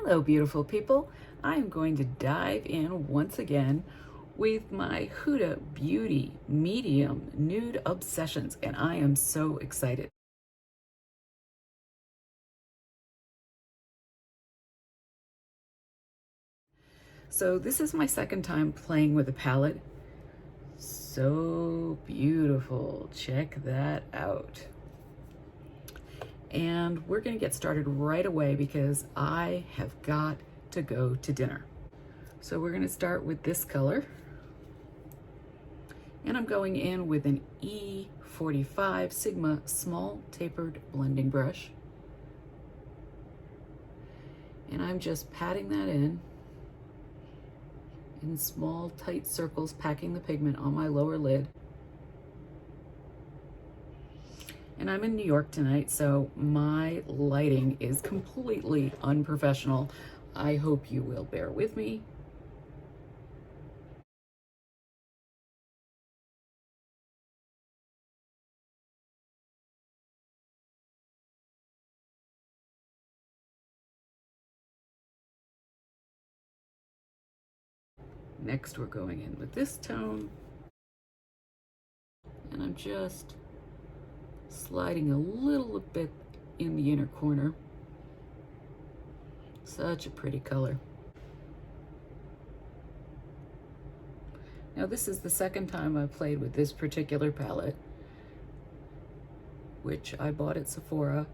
Hello, beautiful people. I'm going to dive in once again with my Huda Beauty Medium Nude Obsessions, and I am so excited. So this is my second time playing with the palette. So beautiful. Check that out. And we're going to get started right away because I have got to go to dinner. So we're going to start with this color. And I'm going in with an E45 Sigma small tapered blending brush. And I'm just patting that in small tight circles, packing the pigment on my lower lid. And I'm in New York tonight, so my lighting is completely unprofessional. I hope you will bear with me. Next, we're going in with this tone. And I'm just sliding a little bit in the inner corner. Such a pretty color. Now this is the second time I've played with this particular palette, which I bought at Sephora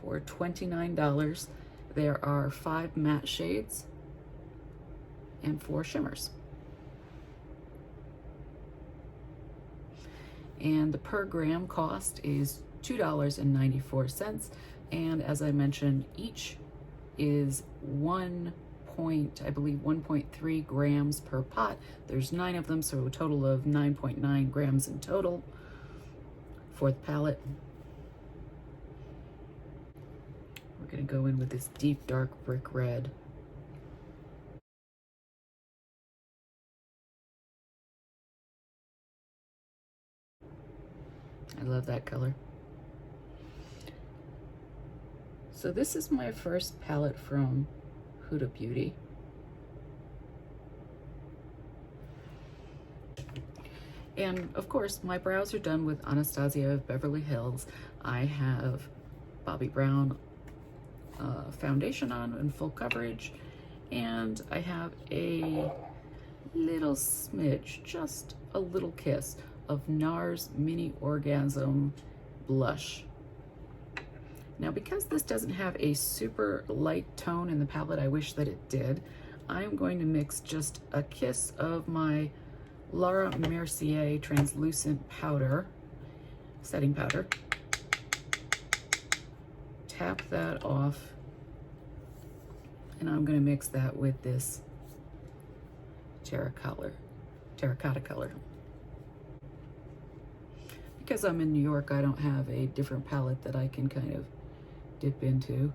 for $29. There are 5 matte shades and 4 shimmers. And the per gram cost is $2.94. And as I mentioned, each is 1.3 grams per pot. There's 9 of them, so a total of 9.9 grams in total for the palette. We're gonna go in with this deep dark brick red. I love that color. So this is my first palette from Huda Beauty. And of course, my brows are done with Anastasia of Beverly Hills. I have Bobbi Brown foundation on in full coverage, and I have a little smidge, just a little kiss of NARS Mini Orgasm blush. Now, because this doesn't have a super light tone in the palette, I wish that it did, I'm going to mix just a kiss of my Laura Mercier translucent powder, setting powder. Tap that off, and I'm going to mix that with this terracotta color. Because I'm in New York, I don't have a different palette that I can kind of dip into.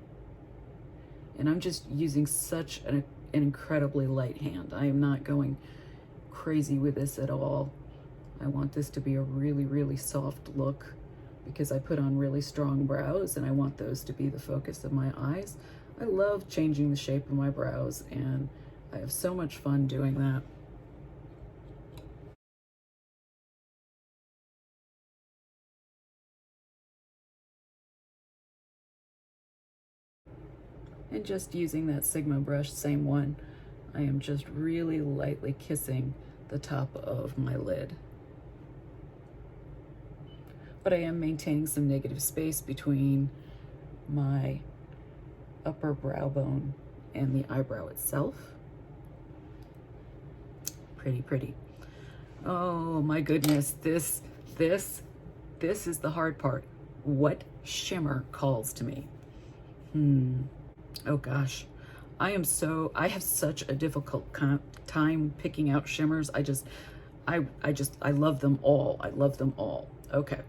And I'm just using such an incredibly light hand. I am not going crazy with this at all. I want this to be a really, really soft look because I put on really strong brows and I want those to be the focus of my eyes. I love changing the shape of my brows and I have so much fun doing that. And just using that Sigma brush, same one, I am just really lightly kissing the top of my lid. But I am maintaining some negative space between my upper brow bone and the eyebrow itself. Pretty, pretty. Oh my goodness, this is the hard part. What shimmer calls to me? Oh gosh, I have such a difficult time picking out shimmers. I love them all. I love them all. Okay,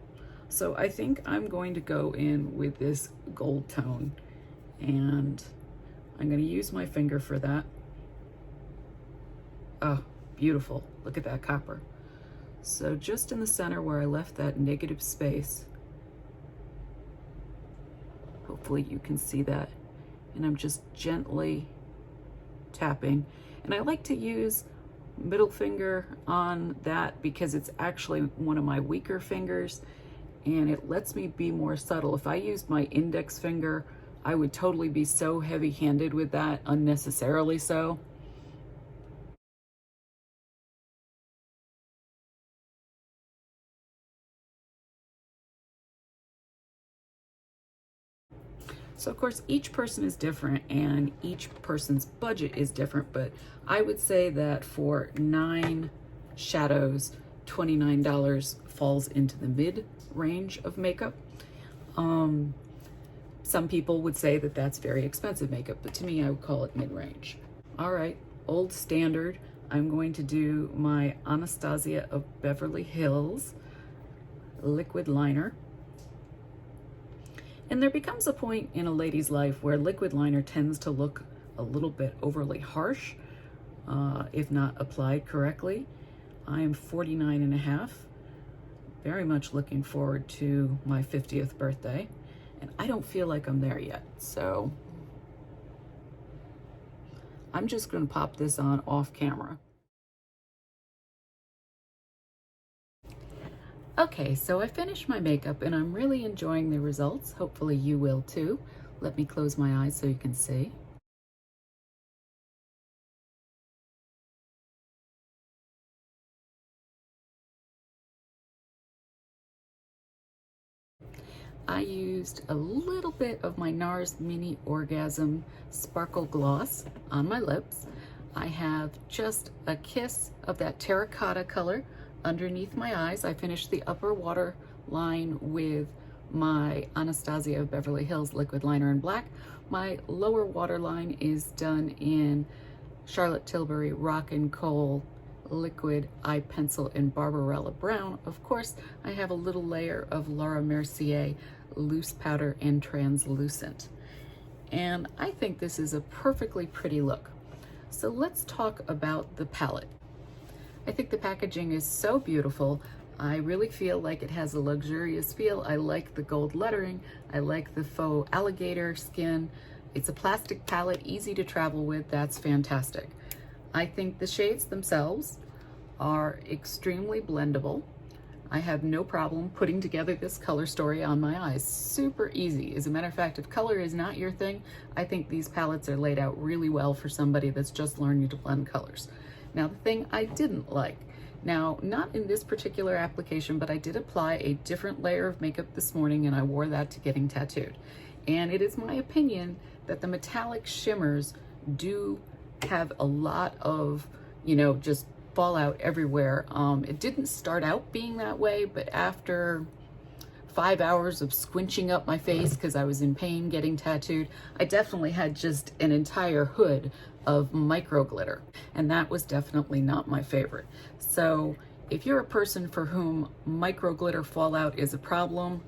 so I think I'm going to go in with this gold tone and I'm going to use my finger for that. Oh, beautiful. Look at that copper. So just in the center where I left that negative space, hopefully you can see that. and I'm just gently tapping. And I like to use middle finger on that because it's actually one of my weaker fingers and it lets me be more subtle. If I used my index finger, I would totally be so heavy-handed with that, unnecessarily so. So of course, each person is different and each person's budget is different, but I would say that for 9 shadows, $29 falls into the mid range of makeup. Some people would say that that's very expensive makeup, but to me, I would call it mid-range. All right, old standard. I'm going to do my Anastasia of Beverly Hills liquid liner. And there becomes a point in a lady's life where liquid liner tends to look a little bit overly harsh, if not applied correctly. I am 49 and a half, very much looking forward to my 50th birthday, and I don't feel like I'm there yet. So I'm just gonna pop this on off camera. Okay, so I finished my makeup and I'm really enjoying the results. Hopefully you will too. Let me close my eyes so you can see. I used a little bit of my NARS Mini Orgasm Sparkle Gloss on my lips. I have just a kiss of that terracotta color underneath my eyes. I finished the upper waterline with my Anastasia of Beverly Hills liquid liner in black. My lower waterline is done in Charlotte Tilbury Rock and Coal liquid eye pencil in Barbarella Brown. Of course, I have a little layer of Laura Mercier loose powder and translucent. And I think this is a perfectly pretty look. So let's talk about the palette. I think the packaging is so beautiful. I really feel like it has a luxurious feel. I like the gold lettering. I like the faux alligator skin. It's a plastic palette, easy to travel with. That's fantastic. I think the shades themselves are extremely blendable. I have no problem putting together this color story on my eyes. Super easy. As a matter of fact, if color is not your thing, I think these palettes are laid out really well for somebody that's just learning to blend colors. Now, the thing I didn't like, now, not in this particular application, but I did apply a different layer of makeup this morning and I wore that to getting tattooed. And it is my opinion that the metallic shimmers do have a lot of, you know, just fallout everywhere. It didn't start out being that way, but after 5 hours of squinching up my face because I was in pain getting tattooed, I definitely had just an entire hood of micro glitter, and that was definitely not my favorite. So if you're a person for whom micro glitter fallout is a problem,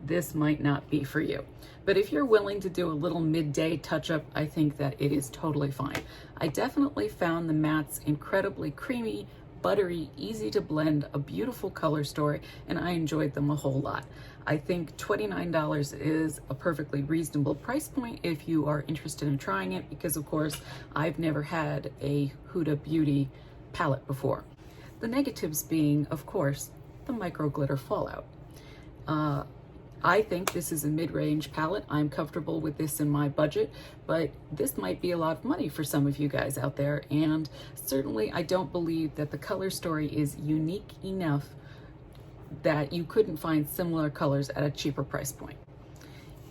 this might not be for you. But if you're willing to do a little midday touch-up, I think that it is totally fine. I definitely found the mattes incredibly creamy, buttery, easy to blend, a beautiful color story, and I enjoyed them a whole lot. I think $29 is a perfectly reasonable price point if you are interested in trying it, because of course, I've never had a Huda Beauty palette before. The negatives being, of course, the micro glitter fallout. I think this is a mid-range palette. I'm comfortable with this in my budget, but this might be a lot of money for some of you guys out there. And certainly I don't believe that the color story is unique enough that you couldn't find similar colors at a cheaper price point.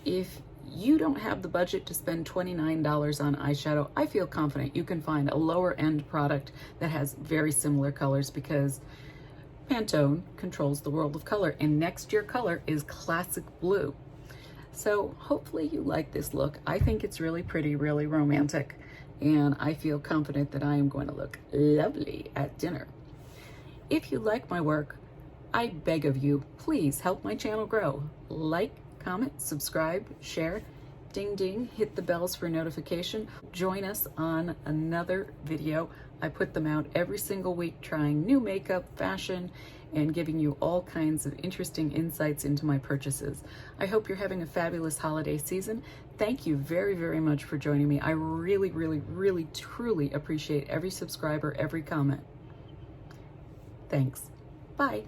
If you don't have the budget to spend $29 on eyeshadow, I feel confident you can find a lower end product that has very similar colors, because Pantone controls the world of color, and next year color is classic blue. So hopefully you like this look. I think it's really pretty, really romantic, and I feel confident that I am going to look lovely at dinner. If you like my work, I beg of you, please help my channel grow. Like, comment, subscribe, share, Ding ding, hit the bells for notification. Join us on another video. I put them out every single week, trying new makeup, fashion, and giving you all kinds of interesting insights into my purchases. I hope you're having a fabulous holiday season. Thank you very, very much for joining me. I really, really, really, truly appreciate every subscriber, every comment. Thanks. Bye.